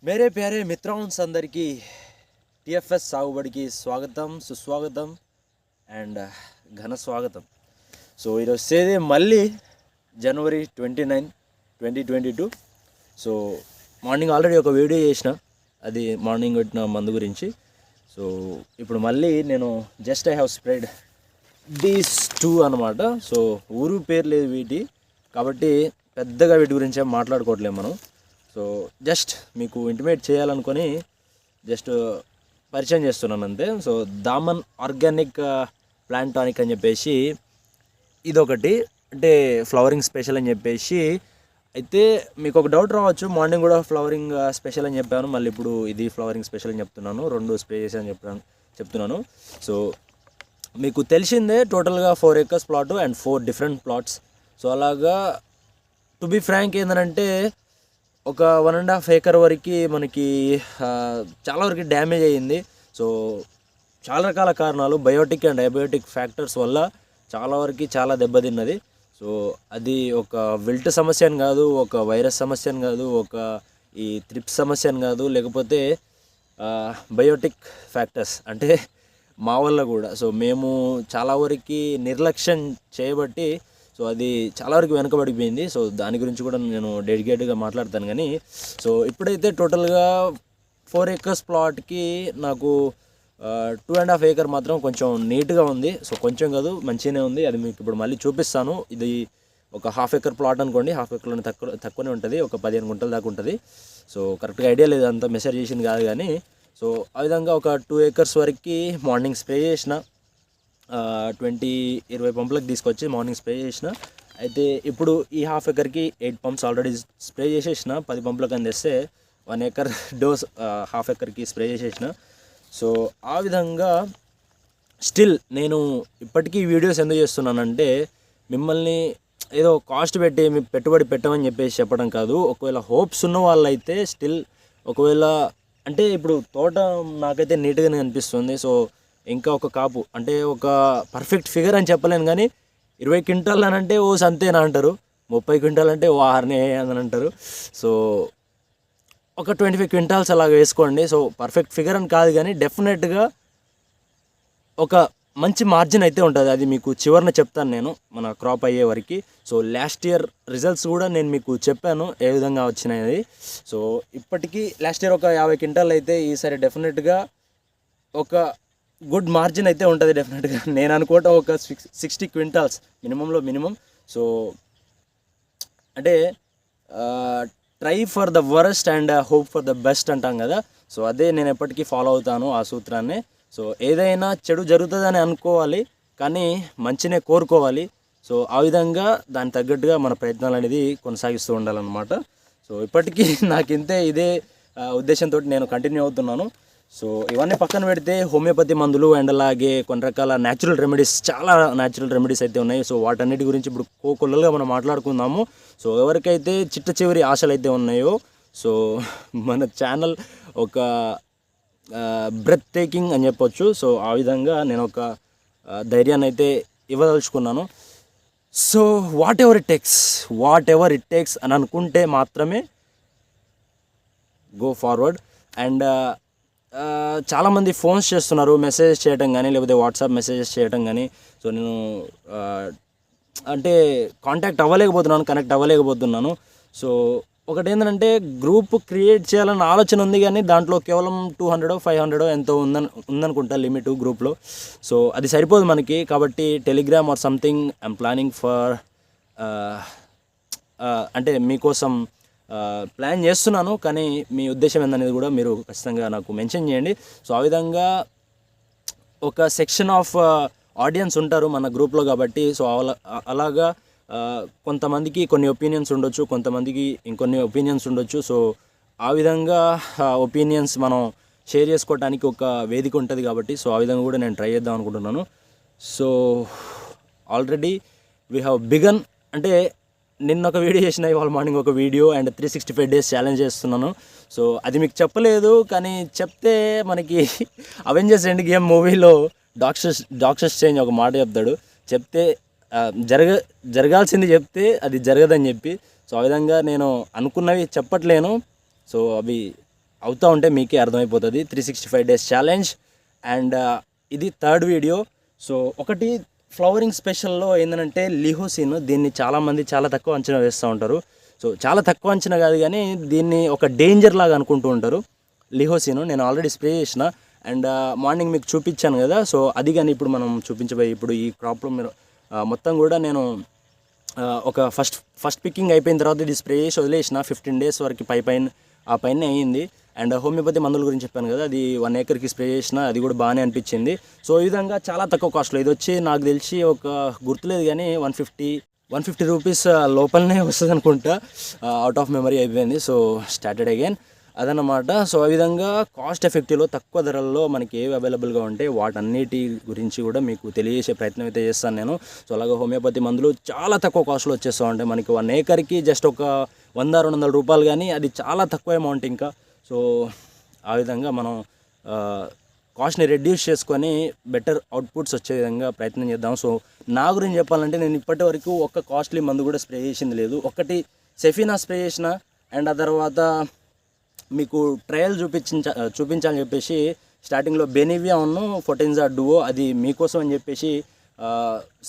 मेरे प्यारे मित्रों అందరికీ TFS సాగుబడికి స్వాగతం సుస్వాగతం అండ్ ఘన స్వాగతం. సో ఈరోజు వచ్చేది మళ్ళీ జనవరి 29, 2022. సో మార్నింగ్ ఆల్రెడీ ఒక వీడియో చేసిన, అది మార్నింగ్ పెట్టిన మందు గురించి. సో ఇప్పుడు మళ్ళీ నేను just I have spread these 2 అనమాట. సో ఊరు పేరు లేదు వీటి, కాబట్టి పెద్దగా వీటి గురించి మాట్లాడుకోవట్లేము మనం. సో జస్ట్ మీకు ఇంటిమేట్ చేయాలనుకొని జస్ట్ పరిచయం చేస్తున్నాను అంతే. So Daman organic plant tonic అని చెప్పేసి ఇదొకటి, అంటే ఫ్లవరింగ్ స్పెషల్ అని చెప్పేసి. అయితే మీకు ఒక డౌట్ రావచ్చు, మార్నింగ్ కూడా ఫ్లవరింగ్ స్పెషల్ అని చెప్పాను, మళ్ళీ ఇప్పుడు ఇది ఫ్లవరింగ్ స్పెషల్ అని చెప్తున్నాను, 2 స్ప్రే చేసి అని చెప్తున్నాను. సో మీకు తెలిసిందే టోటల్గా 4 acres plot and 4 different plots. So అలాగా టు బి ఫ్రాంక్ ఏంటంటే ఒక 1.5 acre వరకు మనకి చాలా వరకు డ్యామేజ్ అయ్యింది. సో చాలా రకాల కారణాలు, బయోటిక్ అండ్ అబయోటిక్ ఫ్యాక్టర్స్ వల్ల చాలా వరకు చాలా దెబ్బతిన్నది. సో అది ఒక విల్ట్ సమస్య అని కాదు, ఒక వైరస్ సమస్య అని కాదు, ఒక ఈ త్రిప్స్ సమస్య అని కాదు, లేకపోతే బయోటిక్ ఫ్యాక్టర్స్ అంటే మా వల్ల కూడా. సో మేము చాలా వరకు నిర్లక్ష్యం చేయబట్టి సో అది చాలా వరకు వెనకబడిపోయింది. సో దాని గురించి కూడా నేను డెడికేట్గా మాట్లాడతాను. కానీ సో ఇప్పుడైతే టోటల్గా 4 acres ప్లాట్కి నాకు 2.5 acre మాత్రం కొంచెం నీట్గా ఉంది. సో కొంచెం కాదు, మంచిగానే ఉంది. అది మీకు ఇప్పుడు మళ్ళీ చూపిస్తాను. ఇది ఒక 1/2 acre ప్లాట్ అనుకోండి, 1/2 acreలోనే తక్కువనే ఉంటుంది, ఒక 15 గుంటల దాకా ఉంటుంది. సో కరెక్ట్గా ఐడియా లేదు, అంతా మెసేజ్ చేసింది కాదు కానీ. సో ఆ విధంగా ఒక 2 acres వరకు మార్నింగ్ స్ప్రే చేసిన, 20 పంపులకు తీసుకొచ్చి మార్నింగ్ స్ప్రే చేసిన. అయితే ఇప్పుడు ఈ 1/2 acreకి 8 pumps ఆల్రెడీ స్ప్రే చేసేసిన. 10 పంపులకు అందిస్తే 1 acre డోస్ 1/2 acreకి స్ప్రే చేసేసిన. సో ఆ విధంగా స్టిల్ నేను ఇప్పటికీ వీడియోస్ ఎందుకు చేస్తున్నానంటే మిమ్మల్ని ఏదో కాస్ట్ పెట్టి మీ పెట్టుబడి పెట్టమని చెప్పేసి చెప్పడం కాదు. ఒకవేళ హోప్స్ ఉన్న వాళ్ళైతే స్టిల్, ఒకవేళ అంటే ఇప్పుడు తోట నాకైతే నీట్గానే అనిపిస్తుంది. సో ఇంకా ఒక కాపు అంటే ఒక పర్ఫెక్ట్ ఫిగర్ అని చెప్పలేను కానీ 20 క్వింటాల్ అని అంటే ఓ సంతేనా అంటారు, 30 క్వింటాల్ అంటే ఓ ఆర్నే అని అంటారు. సో ఒక 25 క్వింటాల్స్ అలాగ వేసుకోండి. సో పర్ఫెక్ట్ ఫిగర్ అని కాదు కానీ డెఫినెట్గా ఒక మంచి మార్జిన్ అయితే ఉంటుంది. అది మీకు చివరిన చెప్తాను నేను మన క్రాప్ అయ్యే వరకు. సో లాస్ట్ ఇయర్ రిజల్ట్స్ కూడా నేను మీకు చెప్పాను ఏ విధంగా వచ్చినాయి. సో ఇప్పటికీ లాస్ట్ ఇయర్ ఒక 50 క్వింటాల్ అయితే ఈసారి డెఫినెట్గా ఒక గుడ్ మార్జిన్ అయితే ఉంటుంది డెఫినెట్గా. నేను అనుకోవటం ఒక 60 క్వింటాల్స్ మినిమం. సో అంటే try for the worst and hope for the best అంటాం కదా. సో అదే నేను ఎప్పటికీ ఫాలో అవుతాను ఆ సూత్రాన్ని. సో ఏదైనా చెడు జరుగుతుందని అనుకోవాలి కానీ మంచినే కోరుకోవాలి. సో ఆ విధంగా దానికి తగ్గట్టుగా మన ప్రయత్నాలు అనేది కొనసాగిస్తూ ఉండాలన్నమాట. సో ఇప్పటికీ నాకు ఇదే ఉద్దేశంతో నేను కంటిన్యూ అవుతున్నాను. సో ఇవన్నీ పక్కన పెడితే హోమియోపతి మందులు అండ్ అలాగే కొన్ని రకాల న్యాచురల్ రెమెడీస్, చాలా న్యాచురల్ రెమెడీస్ అయితే ఉన్నాయి. సో వాటన్నిటి గురించి ఇప్పుడు కోకొల్లలుగా మనం మాట్లాడుకుందాము. సో ఎవరికైతే చిట్ట చివరి ఆశలు అయితే ఉన్నాయో, సో మన ఛానల్ ఒక బ్రెత్ టేకింగ్ అని చెప్పొచ్చు. సో ఆ విధంగా నేను ఒక ధైర్యాన్ని అయితే ఇవ్వదలుచుకున్నాను. So whatever it takes అని అనుకుంటే మాత్రమే గో ఫార్వర్డ్. అండ్ చాలామంది ఫోన్స్ చేస్తున్నారు, మెసేజ్ చేయడం కానీ లేకపోతే వాట్సాప్ మెసేజెస్ చేయడం కానీ. సో నేను అంటే కనెక్ట్ అవ్వలేకపోతున్నాను. సో ఒకటి ఏంటంటే గ్రూప్ క్రియేట్ చేయాలన్న ఆలోచన ఉంది కానీ దాంట్లో కేవలం 200-500 ఎంతో ఉందనుకుంటా లిమిట్ గ్రూప్లో. సో అది సరిపోదు మనకి, కాబట్టి Telegram or something I'm planning for, అంటే మీకోసం ప్లాన్ చేస్తున్నాను. కానీ మీ ఉద్దేశం ఏందనేది కూడా మీరు ఖచ్చితంగా నాకు మెన్షన్ చేయండి. సో ఆ విధంగా ఒక సెక్షన్ ఆఫ్ ఆడియన్స్ ఉంటారు మన గ్రూప్లో కాబట్టి. సో అలాగా కొంతమందికి కొన్ని ఒపీనియన్స్ ఉండొచ్చు, కొంతమందికి ఇంకొన్ని ఒపీనియన్స్ ఉండొచ్చు. సో ఆ విధంగా ఒపీనియన్స్ మనం షేర్ చేసుకోవడానికి ఒక వేదిక ఉంటుంది కాబట్టి. సో ఆ విధంగా కూడా నేను ట్రై చేద్దాం అనుకుంటున్నాను. So already we have began, అంటే నిన్న ఒక వీడియో చేసిన, ఇవాళ మార్నింగ్ ఒక వీడియో అండ్ 365 days ఛాలెంజ్ చేస్తున్నాను. సో అది మీకు చెప్పలేదు కానీ చెప్తే మనకి అవెంజర్స్ ఎండ్ గేమ్ మూవీలో డాక్టర్ స్ట్రేంజ్ ఒక మాట చెప్తే జరగాల్సింది చెప్తే అది జరగదని చెప్పి. సో ఆ విధంగా నేను అనుకున్నవి చెప్పట్లేను. సో అవి అవుతూ ఉంటే మీకే అర్థమైపోతుంది 365 days ఛాలెంజ్. అండ్ ఇది థర్డ్ వీడియో. సో ఒకటి ఫ్లవరింగ్ స్పెషల్లో ఏంటంటే లిహోసిన్, దీన్ని చాలామంది చాలా తక్కువ అంచనా వేస్తూ ఉంటారు. సో చాలా తక్కువ అంచనా కాదు కానీ దీన్ని ఒక డేంజర్ లాగా అనుకుంటూ ఉంటారు. లిహోసిన్ నేను ఆల్రెడీ స్ప్రే చేసిన అండ్ మార్నింగ్ మీకు చూపించాను కదా. సో అది కానీ ఇప్పుడు మనం చూపించబోయే ఇప్పుడు ఈ క్రాప్లో మీరు మొత్తం కూడా నేను ఒక ఫస్ట్ పికింగ్ అయిపోయిన తర్వాత ఇది స్ప్రే చేసి వదిలేసిన 15 days వరకు ఆ పైన అయ్యింది. అండ్ హోమియోపతి మందుల గురించి చెప్పాను కదా, అది 1 acreకి స్ప్రే చేసిన, అది కూడా బాగానే అనిపించింది. సో ఈ విధంగా చాలా తక్కువ కాస్ట్లో ఇది వచ్చి నాకు తెలిసి ఒక గుర్తులేదు కానీ 150 రూపీస్ లోపలనే వస్తుంది అనుకుంటా, అవుట్ ఆఫ్ మెమరీ అయిపోయింది. సో స్టార్టెడ్ అగైన్ అదన్నమాట. సో ఆ విధంగా కాస్ట్ ఎఫెక్టివ్లో తక్కువ ధరల్లో మనకి ఏవి అవైలబుల్గా ఉంటాయి వాటన్నిటి గురించి కూడా మీకు తెలియజేసే ప్రయత్నం అయితే చేస్తాను నేను. సో అలాగే హోమియోపతి మందులు చాలా తక్కువ కాస్ట్లో వచ్చేస్తూ ఉంటాయి మనకి. 1 acreకి జస్ట్ ఒక 100-200 రూపాయలు, కానీ అది చాలా తక్కువ అమౌంట్ ఇంకా. సో ఆ విధంగా మనం కాస్ట్ని రెడ్యూస్ చేసుకొని బెటర్ అవుట్పుట్స్ వచ్చే విధంగా ప్రయత్నం చేద్దాం. సో నా గురించి చెప్పాలంటే నేను ఇప్పటి వరకు ఒక్క కాస్ట్లీ మందు కూడా స్ప్రే చేసింది లేదు. ఒకటి సెఫీనా స్ప్రే చేసిన అండ్ ఆ తర్వాత మీకు ట్రయల్ చూపించాలని చెప్పేసి స్టార్టింగ్లో బెనివియా ఉన్న ఫోటెన్జా డూవో, అది మీకోసం అని చెప్పేసి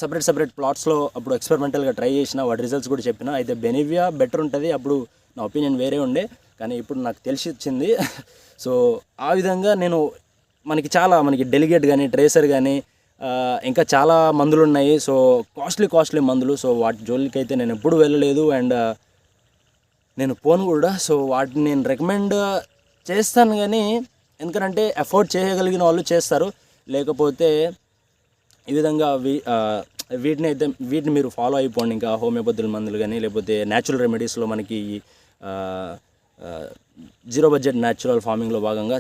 సపరేట్ ప్లాట్స్లో అప్పుడు ఎక్స్పెరిమెంటల్గా ట్రై చేసిన, వాటి రిజల్ట్స్ కూడా చెప్పిన. అయితే బెనివియా బెటర్ ఉంటుంది, అప్పుడు నా ఒపీనియన్ వేరే ఉండే, కానీ ఇప్పుడు నాకు తెలిసి వచ్చింది. సో ఆ విధంగా మనకి డెలిగేట్ కానీ ట్రేసర్ కానీ ఇంకా చాలా మందులు ఉన్నాయి. సో కాస్ట్లీ మందులు. సో వాటి జోలికి అయితే నేను ఎప్పుడు వెళ్ళలేదు అండ్ నేను పోను కూడా. సో వాటిని నేను రికమెండ్ చేస్తాను కానీ ఎందుకంటే అఫోర్డ్ చేయగలిగిన వాళ్ళు చేస్తారు, లేకపోతే ఈ విధంగా వీటిని మీరు ఫాలో అయిపోండి. ఇంకా హోమియోపతుల మందులు కానీ లేకపోతే న్యాచురల్ రెమెడీస్లో మనకి జీరో బడ్జెట్ న్యాచురల్ ఫార్మింగ్లో భాగంగా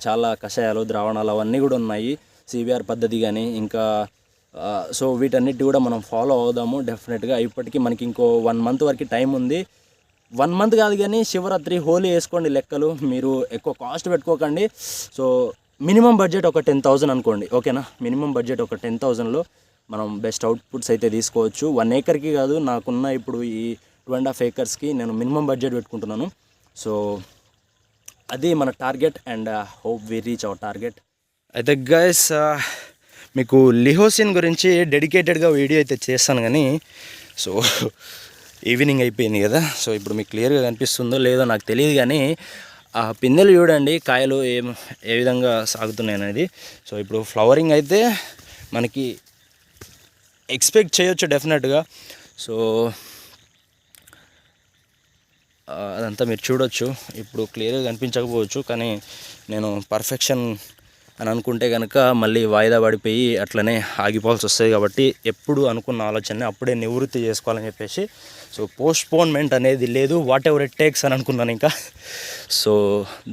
చాలా కషాయాలు, ద్రావణాలు అవన్నీ కూడా ఉన్నాయి, సివిఆర్ పద్ధతి కానీ ఇంకా. సో వీటన్నిటి కూడా మనం ఫాలో అవుదాము డెఫినెట్గా. ఇప్పటికీ మనకి ఇంకో 1 month వరకు టైం ఉంది. 1 month కాదు కానీ శివరాత్రి, హోలీ వేసుకోండి లెక్కలు, మీరు ఎక్కువ కాస్ట్ పెట్టుకోకండి. సో మినిమం బడ్జెట్ ఒక 10,000 అనుకోండి, ఓకేనా? మినిమం బడ్జెట్ ఒక 10,000లో మనం బెస్ట్ అవుట్పుట్స్ అయితే తీసుకోవచ్చు. 1 acreకి కాదు, నాకున్న ఇప్పుడు ఈ 2.5 acresకి నేను మినిమం బడ్జెట్ పెట్టుకుంటున్నాను. సో అది మన target and hope we reach our target. అయితే గైస్ మీకు లిహోసిన్ గురించి డెడికేటెడ్గా వీడియో అయితే చేస్తాను కానీ సో ఈవినింగ్ అయిపోయింది కదా. సో ఇప్పుడు మీకు క్లియర్గా కనిపిస్తుందో లేదో నాకు తెలియదు కానీ ఆ పిందెలు చూడండి, కాయలు ఏ విధంగా సాగుతున్నాయి అనేది. సో ఇప్పుడు ఫ్లవరింగ్ అయితే మనకి ఎక్స్పెక్ట్ చేయొచ్చు డెఫినెట్గా. సో అదంతా మీరు చూడొచ్చు. ఇప్పుడు క్లియర్గా కనిపించకపోవచ్చు కానీ నేను పర్ఫెక్షన్ అని అనుకుంటే కనుక మళ్ళీ వాయిదా పడిపోయి అట్లనే ఆగిపోవాల్సి వస్తుంది. కాబట్టి ఎప్పుడు అనుకున్న ఆలోచనని అప్పుడే నివృత్తి చేసుకోవాలని చెప్పేసి సో పోస్ట్పోన్మెంట్ అనేది లేదు, వాట్ ఎవర్ ఇట్ టేక్స్ అని అనుకున్నాను ఇంకా. సో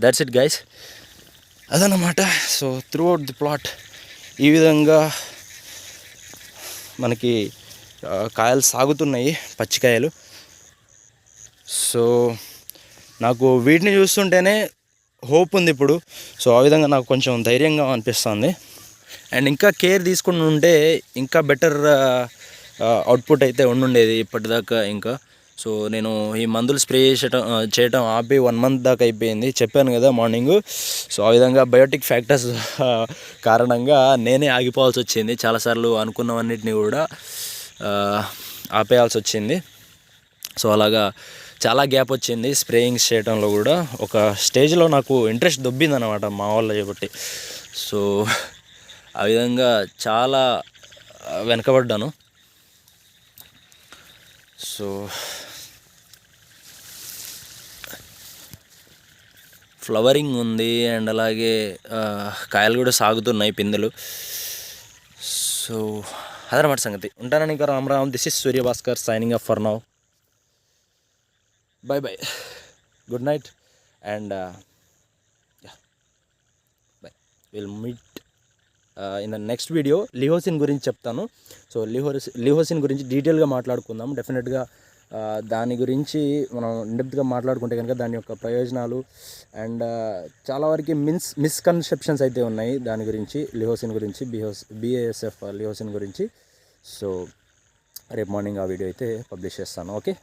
దట్స్ ఇట్ గైస్, అదన్నమాట. So through out the plot ఈ విధంగా మనకి కాయలు సాగుతున్నాయి, పచ్చికాయలు. సో నాకు వీటిని చూస్తుంటేనే హోప్ ఉంది ఇప్పుడు. సో ఆ విధంగా నాకు కొంచెం ధైర్యంగా అనిపిస్తుంది. అండ్ ఇంకా కేర్ తీసుకుని ఉంటే ఇంకా బెటర్ అవుట్పుట్ అయితే ఉండుండేది ఇప్పటిదాకా ఇంకా. సో నేను ఈ మందులు స్ప్రే చేయటం ఆపి 1 month దాకా అయిపోయింది, చెప్పాను కదా మార్నింగ్. సో ఆ విధంగా బయోటిక్ ఫ్యాక్టర్స్ కారణంగా నేనే ఆగిపోవాల్సి వచ్చింది. చాలాసార్లు అనుకున్నవన్నిటిని కూడా ఆపేయాల్సి వచ్చింది. సో అలాగా చాలా గ్యాప్ వచ్చింది స్ప్రేయింగ్స్ చేయడంలో కూడా. ఒక స్టేజ్లో నాకు ఇంట్రెస్ట్ దొబ్బిందనమాట మా వాళ్ళ చెప్పి. సో ఆ విధంగా చాలా వెనకబడ్డాను. సో ఫ్లవరింగ్ ఉంది అండ్ అలాగే కాయలు కూడా సాగుతున్నాయి, పిందెలు. సో అదనమాట సంగతి. ఉంటానని ఇంకా Ram. This is Surya Bhaskar signing up for now. Bye. Good night and bye. We'll meet in the next video. లిహోసిన్ గురించి చెప్తాను. సో లిహోసిన్ గురించి డీటెయిల్గా మాట్లాడుకుందాం డెఫినెట్గా. దాని గురించి మనం ఇన్డెప్త్గా మాట్లాడుకుంటే కనుక దాని యొక్క ప్రయోజనాలు అండ్ చాలా వరకు మిస్కన్సెప్షన్స్ అయితే ఉన్నాయి దాని గురించి, లిహోసిన్ గురించి, BASF లిహోసిన్ గురించి. సో రేపు మార్నింగ్ ఆ వీడియో అయితే పబ్లిష్ చేస్తాను. ఓకే.